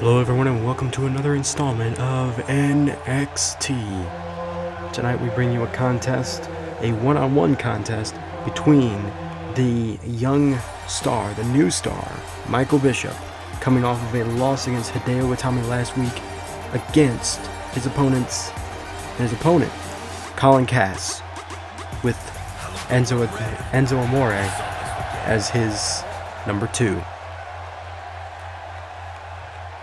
Hello everyone and welcome to another installment of NXT. Tonight we bring you a contest, a one-on-one contest between the young star, the new star, Michael Bishop, coming off of a loss against Hideo Itami last week against his opponent, Colin Cass, with Enzo Amore as his number 2.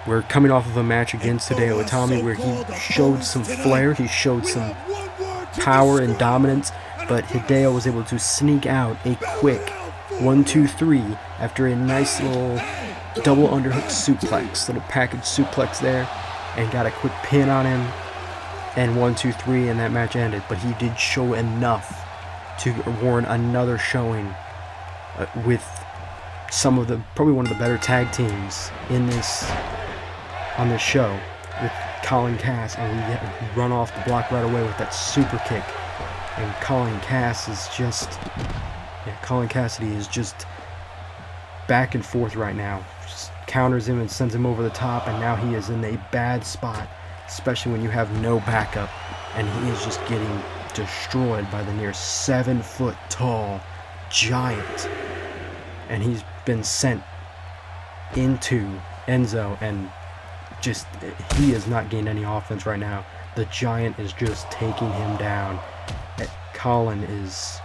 We're coming off of a match against Hideo Itami where he showed some flair, he showed some power and dominance, but Hideo was able to sneak out a quick 1-2-3 after a nice little double underhook suplex, little package suplex there, and got a quick pin on him, and 1-2-3, and that match ended. But he did show enough to warrant another showing with some of the, probably one of the better tag teams on this show, with Colin Cass, and we run off the block right away with that super kick. And Colin Cassady is just back and forth right now. Just counters him and sends him over the top, and now he is in a bad spot, especially when you have no backup, and he is just getting destroyed by the near 7-foot tall giant. And he's been sent into Enzo, and just, he has not gained any offense right now. The giant is just taking him down. Colin is,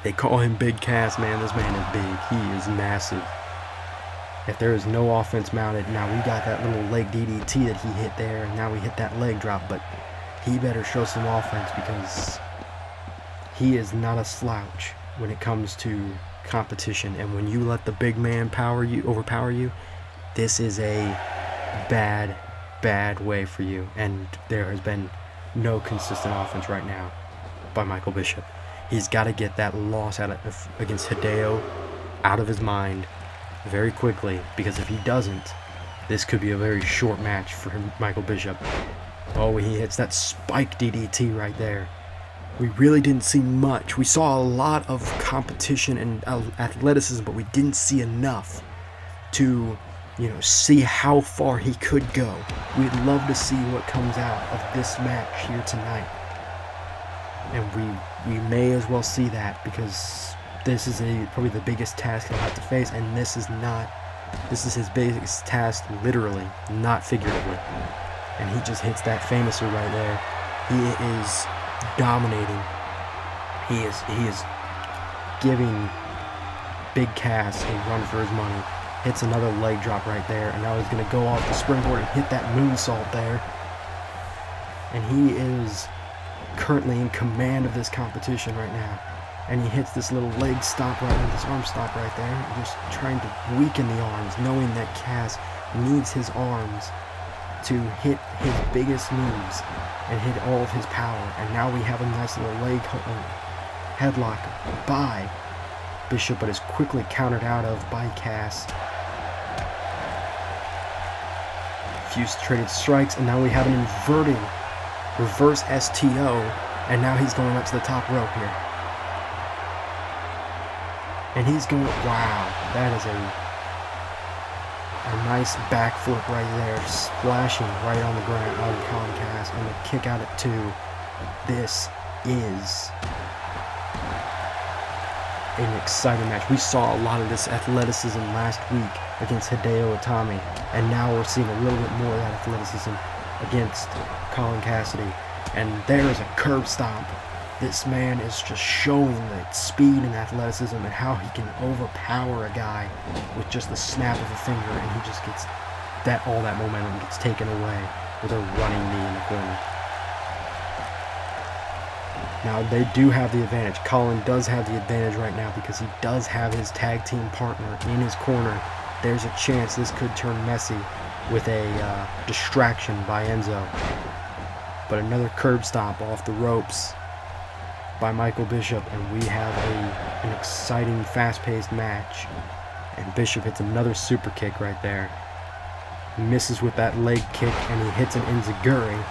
they call him Big Cass, man. This man is big. He is massive. If there is no offense mounted, now we got that little leg DDT that he hit there, and now we hit that leg drop, but he better show some offense, because he is not a slouch when it comes to competition. And when you let the big man overpower you, this is a bad way for you. And there has been no consistent offense right now by Michael Bishop. He's got to get that loss against Hideo out of his mind very quickly, because if he doesn't, this could be a very short match for Michael Bishop. Oh, he hits that spike DDT right there. We really didn't see much. We saw a lot of competition and athleticism, but we didn't see enough to, see how far he could go. We'd love to see what comes out of this match here tonight. And we may as well see that, because this is probably the biggest task he'll have to face, and this is his biggest task, literally, not figuratively. And he just hits that famouser right there. He is dominating. He is giving Big Cass a run for his money. Hits another leg drop right there, and now he's going to go off the springboard and hit that moonsault there. And he is currently in command of this competition right now. And he hits this little leg stop right there, this arm stop right there, just trying to weaken the arms, knowing that Cass needs his arms to hit his biggest moves and hit all of his power. And now we have a nice little leg headlock by Bishop, but is quickly countered out of by Cass. Few traded strikes, and now we have an inverting reverse STO, and now he's going up to the top rope here. And he's going, wow, that is a nice backflip right there, splashing right on the ground on Colin Cass, and the kick out at 2. This is an exciting match. We saw a lot of this athleticism last week against Hideo Itami, and now we're seeing a little bit more of that athleticism against Colin Cassady. And there's a curb stomp. This man is just showing the speed and athleticism and how he can overpower a guy with just the snap of a finger, and he just gets all that momentum gets taken away with a running knee in the corner. Now they do have the advantage. Colin does have the advantage right now, because he does have his tag team partner in his corner. There's a chance this could turn messy with a distraction by Enzo. But another curb stomp off the ropes by Michael Bishop, and we have an exciting, fast-paced match. And Bishop hits another super kick right there. He misses with that leg kick, and he hits an enziguri.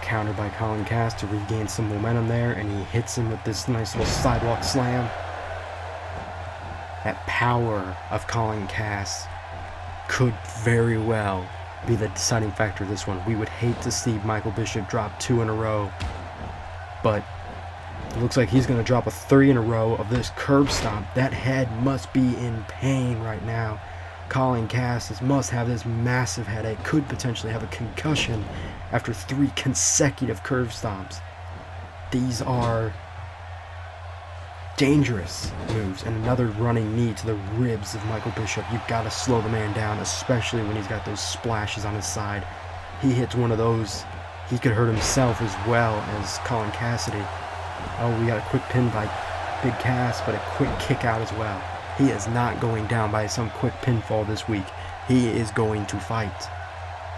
Countered by Colin Cass to regain some momentum there, and he hits him with this nice little sidewalk slam. that power of Colin Cass could very well be the deciding factor of this one. We would hate to see Michael Bishop drop 2 in a row, but it looks like he's going to drop a 3 in a row of this curb stomp. That head must be in pain right now. Colin Cass must have this massive headache, could potentially have a concussion after 3 consecutive curb stomps. These are dangerous moves, and another running knee to the ribs of Michael Bishop. You've got to slow the man down, especially when he's got those splashes on his side. He hits one of those, he could hurt himself as well as Colin Cassady. Oh, we got a quick pin by Big Cass, but a quick kick out as well. He is not going down by some quick pinfall this week. He is going to fight.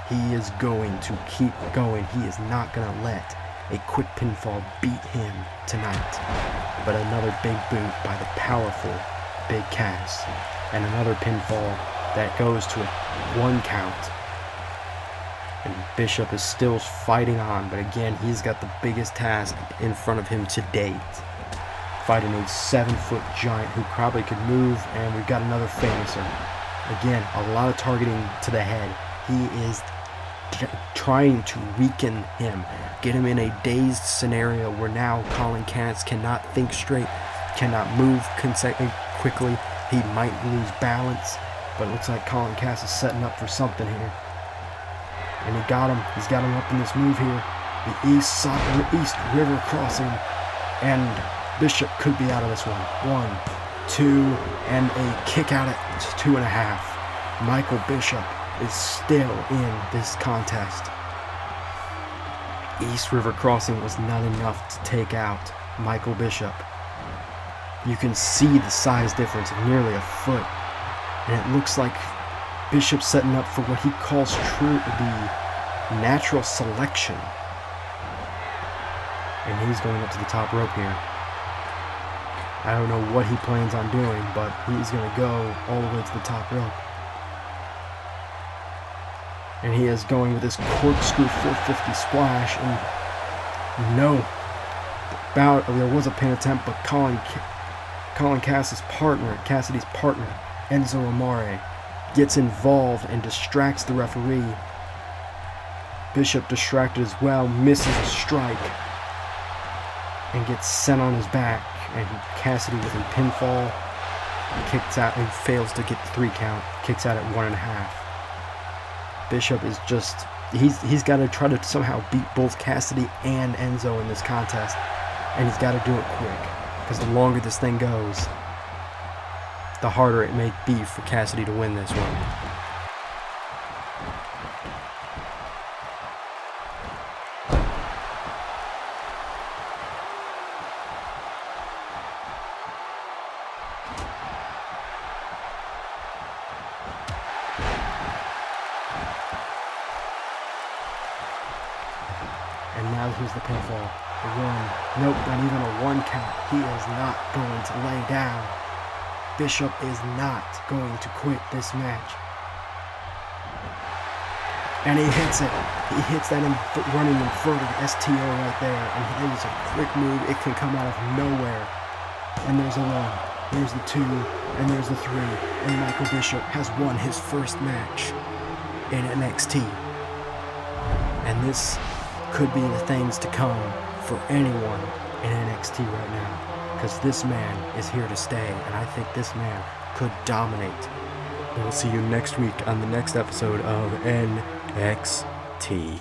He is going to keep going. He is not going to let a quick pinfall beat him tonight. But another big boot by the powerful Big Cass. And another pinfall that goes to a 1 count. And Bishop is still fighting on, but again, he's got the biggest task in front of him to date. Fighting a 7-foot giant who probably could move, and we've got another famouser. Again, a lot of targeting to the head. He is trying to weaken him, get him in a dazed scenario where now Colin Cass cannot think straight, cannot move quickly. He might lose balance, but it looks like Colin Cass is setting up for something here. And he got him. He's got him up in this move here. The East River crossing, and Bishop could be out of this one. 1, 2, and a kick out at 2.5. Michael Bishop is still in this contest. East River crossing was not enough to take out Michael Bishop. You can see the size difference of nearly a foot, and it looks like Bishop setting up for what he calls the natural selection. And he's going up to the top rope here. I don't know what he plans on doing, but he's going to go all the way to the top rope. And he is going with this corkscrew 450 splash. And no, there was a pin attempt, but Colin Cassady's partner, Enzo Amore, gets involved and distracts the referee. Bishop distracted as well, misses a strike, and gets sent on his back. And Cassady with a pinfall, kicks out and fails to get the 3 count, kicks out at 1.5. Bishop is just, he's got to try to somehow beat both Cassady and Enzo in this contest, and he's got to do it quick, because the longer this thing goes, the harder it may be for Cassady to win this one. And now here's the pinfall. The 1. Nope, not even a 1 count. He is not going to lay down. Bishop is not going to quit this match. And he hits it. He hits that running inverted STO right there. And it is a quick move. It can come out of nowhere. And there's a 1. There's the 2. And there's the 3. And Michael Bishop has won his first match in NXT. And this could be the things to come for anyone in NXT right now, because this man is here to stay, and I think this man could dominate. We'll see you next week on the next episode of NXT.